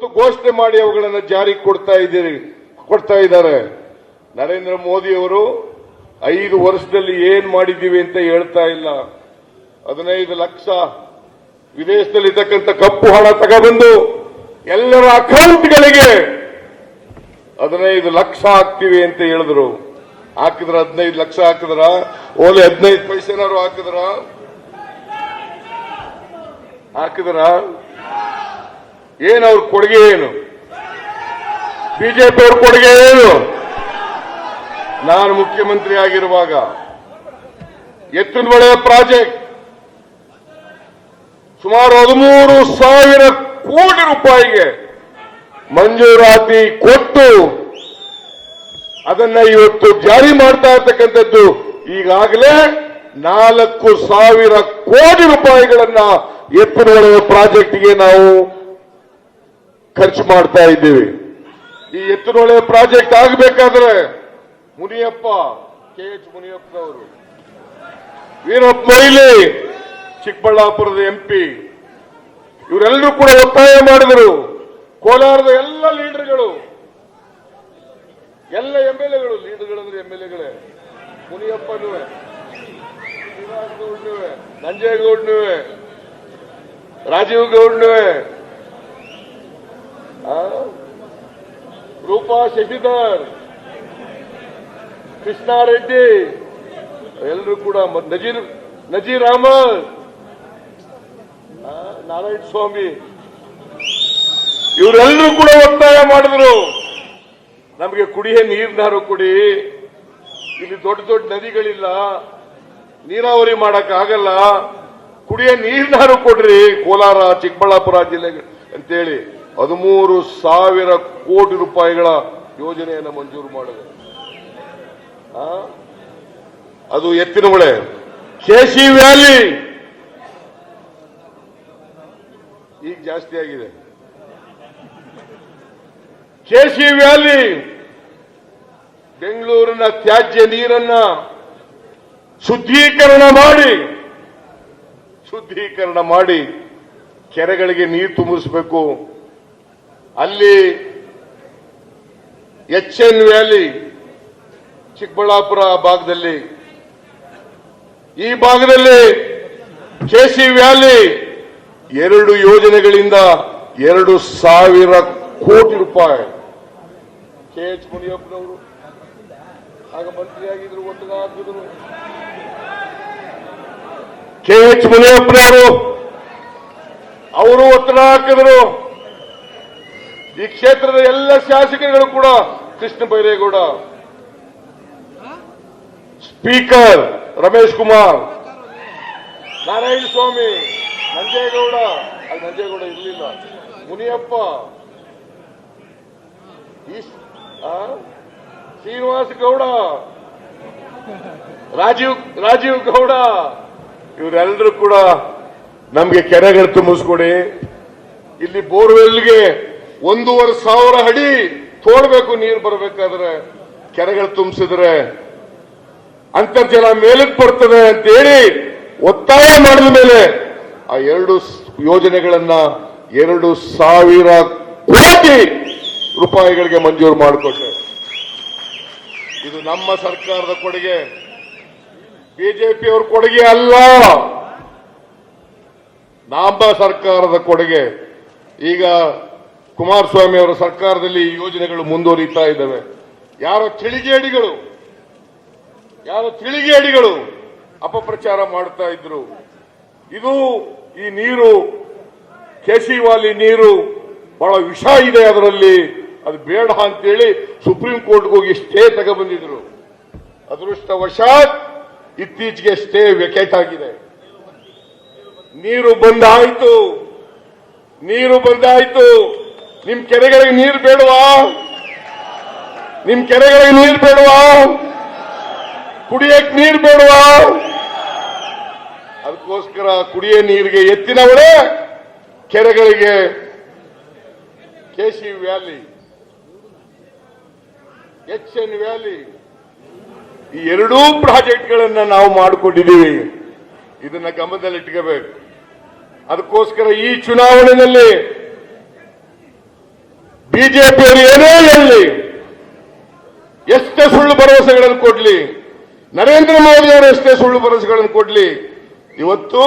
ಇವತ್ತು ಘೋಷಣೆ ಮಾಡಿ ಅವುಗಳನ್ನು ಜಾರಿಗೆ ಕೊಡ್ತಾ ಇದ್ದಾರೆ. ನರೇಂದ್ರ ಮೋದಿ ಅವರು 5 ವರ್ಷದಲ್ಲಿ ಏನ್ ಮಾಡಿದ್ದೀವಿ ಅಂತ ಹೇಳ್ತಾ ಇಲ್ಲ. 15 ಲಕ್ಷ ವಿದೇಶದಲ್ಲಿರ್ತಕ್ಕಂಥ ಕಪ್ಪು ಹಣ ತಗೊಬಂದು ಎಲ್ಲರ ಅಕೌಂಟ್ಗಳಿಗೆ 15 ಲಕ್ಷ ಹಾಕ್ತಿವಿ ಅಂತ ಹೇಳಿದ್ರು. ಹಾಕಿದ್ರ 15 ಲಕ್ಷ ಹಾಕಿದ್ರ? ಓಲಿ 15 ಪೈಸೆನಾರು ಹಾಕಿದ್ರ? ಏನು ಅವ್ರ ಕೊಡುಗೆ? ಏನು ಬಿಜೆಪಿ ಅವ್ರ ಕೊಡುಗೆ ಏನು? ನಾನು ಮುಖ್ಯಮಂತ್ರಿ ಆಗಿರುವಾಗ ಎತ್ತಿನಹೊಳೆ ಪ್ರಾಜೆಕ್ಟ್ ಸುಮಾರು 13,000 ಕೋಟಿ ರೂಪಾಯಿಗೆ ಮಂಜೂರಾತಿ ಕೊಟ್ಟು ಅದನ್ನ ಇವತ್ತು ಜಾರಿ ಮಾಡ್ತಾ ಇರ್ತಕ್ಕಂಥದ್ದು. ಈಗಾಗಲೇ 4,000 ಕೋಟಿ ರೂಪಾಯಿಗಳನ್ನ ಎತ್ತಿನಹೊಳೆ ಪ್ರಾಜೆಕ್ಟ್ಗೆ ನಾವು ಖರ್ಚು ಮಾಡ್ತಾ ಇದ್ದೀವಿ. ಈ ಎತ್ತಿನಹೊಳೆ ಪ್ರಾಜೆಕ್ಟ್ ಆಗಬೇಕಾದ್ರೆ ಮುನಿಯಪ್ಪ, KH ಮುನಿಯಪ್ಪನವರು, ವೀರಪ್ಪ ಮೊಯ್ಲಿ ಚಿಕ್ಕಬಳ್ಳಾಪುರದ MP, ಇವರೆಲ್ಲರೂ ಕೂಡ ಒತ್ತಾಯ ಮಾಡಿದರು. ಕೋಲಾರದ ಎಲ್ಲ ಲೀಡರ್ಗಳು, ಎಲ್ಲ MLAಗಳು, ಲೀಡರ್ಗಳಂದ್ರೆ MLAಗಳೇ, ಮುನಿಯಪ್ಪನೂ, ಶ್ರೀನಿವಾಸ ಗೌಡ್ನೂ, ನಂಜೇಗೌಡನೂ, ರಾಜೀವ್ ಗೌಡ್ನೂ, ರೂಪಾ ಶಶಿಧರ್, ಕೃಷ್ಣಾರೆಡ್ಡಿ, ಎಲ್ಲರೂ ಕೂಡ ನಜೀರ್ ಅಹಮದ್, ನಾರಾಯಣ ಸ್ವಾಮಿ, ಇವರೆಲ್ಲರೂ ಕೂಡ ಒತ್ತಾಯ ಮಾಡಿದ್ರು. ನಮಗೆ ಕುಡಿಯೋ ನೀರಿನಾರು ಕೊಡಿ, ಇಲ್ಲಿ ದೊಡ್ಡ ದೊಡ್ಡ ನದಿಗಳಿಲ್ಲ, ನೀರಾವರಿ ಮಾಡಕ್ಕಾಗಲ್ಲ, ಕುಡಿಯೋ ನೀರಿನಾರು ಕೊಡ್ರಿ ಕೋಲಾರ ಚಿಕ್ಕಬಳ್ಳಾಪುರ ಜಿಲ್ಲೆಗೆ ಅಂತೇಳಿ 13,000 ಕೋಟಿ ರೂಪಾಯಿಗಳ ಯೋಜನೆಯನ್ನು ಮಂಜೂರು ಮಾಡಿದೆ. ಅದು ಎತ್ತಿನಹೊಳೆ. KC ವ್ಯಾಲಿ ಈಗ ಜಾಸ್ತಿ ಆಗಿದೆ. KC ವ್ಯಾಲಿ ಬೆಂಗಳೂರಿನ ತ್ಯಾಜ್ಯ ನೀರನ್ನ ಶುದ್ಧೀಕರಣ ಮಾಡಿ ಕೆರೆಗಳಿಗೆ ನೀರು ತುಂಬಿಸಬೇಕು. ಅಲ್ಲಿ HN ವ್ಯಾಲಿ ಚಿಕ್ಕಬಳ್ಳಾಪುರ ಭಾಗದಲ್ಲಿ, ಈ ಭಾಗದಲ್ಲಿ KC ವ್ಯಾಲಿ 2 ಯೋಜನೆಗಳಿಂದ 2,000 ಕೋಟಿ ರೂಪಾಯಿ. KH ಮುನಿಯಪ್ಪನವರು ಆಗ ಮಂತ್ರಿಯಾಗಿದ್ರು, ಒಟ್ಟಿಗೆ ಹಾಕಿದ್ರು. KH ಮುನಿಯಪ್ಪನವರು ಅವರು ಒತ್ತಡ ಹಾಕಿದ್ರು. ಈ ಕ್ಷೇತ್ರದ ಎಲ್ಲ ಶಾಸಕರುಗಳು ಕೂಡ, ಕೃಷ್ಣ ಬೈರೇಗೌಡ, ಸ್ಪೀಕರ್ ರಮೇಶ್ ಕುಮಾರ್, ನಾರಾಯಣ ಸ್ವಾಮಿ, ನಂಜೇಗೌಡ, ಅಲ್ಲಿ ನಂಜೇಗೌಡ ಇರಲಿಲ್ಲ, ಮುನಿಯಪ್ಪ, ಶ್ರೀನಿವಾಸ ಗೌಡ, ರಾಜೀವ್ ಗೌಡ, ಇವರೆಲ್ಲರೂ ಕೂಡ ನಮ್ಗೆ ಕೆರೆಗಳು ತುಂಬಿಸ್ಕೊಡಿ. ಇಲ್ಲಿ ಬೋರ್ವೆಲ್ಗೆ 1,500 ಅಡಿ ತೋಡ್ಬೇಕು ನೀರು ಬರಬೇಕಾದ್ರೆ. ಕೆರೆಗಳು ತುಂಬಿಸಿದ್ರೆ ಅಂತರ್ಜಲ ಮೇಲಕ್ಕೆ ಬರ್ತದೆ ಅಂತೇಳಿ ಒತ್ತಾಯ ಮಾಡಿದ ಮೇಲೆ ಆ 2 ಯೋಜನೆಗಳನ್ನ 2,000 ಕೋಟಿ ರೂಪಾಯಿಗಳಿಗೆ ಮಂಜೂರು ಮಾಡಿಕೊಟ್ಟೆ. ಇದು ನಮ್ಮ ಸರ್ಕಾರದ ಕೊಡುಗೆ, ಬಿಜೆಪಿಯವರ ಕೊಡುಗೆ ಅಲ್ಲ, ನಮ್ಮ ಸರ್ಕಾರದ ಕೊಡುಗೆ. ಈಗ ಕುಮಾರಸ್ವಾಮಿ ಅವರ ಸರ್ಕಾರದಲ್ಲಿ ಈ ಯೋಜನೆಗಳು ಮುಂದುವರಿತಾ ಇದ್ದಾವೆ. ಯಾರೋ ತಿಳಿಗೇಡಿಗಳು ಅಪಪ್ರಚಾರ ಮಾಡ್ತಾ ಇದ್ರು. ಇದು ಈ ನೀರು, KC ವ್ಯಾಲಿ ನೀರು ಬಹಳ ವಿಷ ಇದೆ, ಅದರಲ್ಲಿ ಅದು ಬೇಡ ಅಂತೇಳಿ ಸುಪ್ರೀಂ ಕೋರ್ಟ್ಗೆ ಹೋಗಿ ಸ್ಟೇ ತಗೊಬಂದಿದ್ರು. ಅದೃಷ್ಟವಶಾತ್ ಇತ್ತೀಚೆಗೆ ಸ್ಟೇ ವೆಕೇಟ್ ಆಗಿದೆ. ನೀರು ಬಂದಾಯ್ತು. ನಿಮ್ ಕೆರೆಗಳಿಗೆ ನೀರು ಬೇಡವಾ? ಕುಡಿಯಕ್ಕೆ ನೀರು ಬೇಡವಾ? ಅದಕ್ಕೋಸ್ಕರ ಕುಡಿಯೋ ನೀರಿಗೆ ಎತ್ತಿನಹೊಳೆ, ಕೆರೆಗಳಿಗೆ KC ವ್ಯಾಲಿ, HN ವ್ಯಾಲಿ, ಈ 2 ಪ್ರಾಜೆಕ್ಟ್ಗಳನ್ನ ನಾವು ಮಾಡಿಕೊಂಡಿದ್ದೀವಿ. ಇದನ್ನ ಗಮನದಲ್ಲಿಟ್ಕೋಬೇಕು. ಅದಕ್ಕೋಸ್ಕರ ಈ ಚುನಾವಣೆಯಲ್ಲಿ ಬಿಜೆಪಿಯವರು ಏನೇ ಹೇಳಲಿ, ಎಷ್ಟೇ ಸುಳ್ಳು ಭರವಸೆಗಳನ್ನು ಕೊಡ್ಲಿ, ನರೇಂದ್ರ ಮೋದಿ ಅವರು ಎಷ್ಟೇ ಸುಳ್ಳು ಭರವಸೆಗಳನ್ನು ಕೊಡ್ಲಿ, ಇವತ್ತು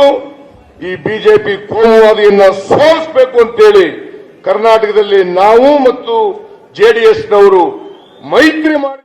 ಈ ಬಿಜೆಪಿ ಕೋಮುವಾದಿಯನ್ನ ಸೋಲಿಸಬೇಕು ಅಂತೇಳಿ ಕರ್ನಾಟಕದಲ್ಲಿ ನಾವು ಮತ್ತು ಜೆಡಿಎಸ್ನವರು ಮೈತ್ರಿ ಮಾಡಿ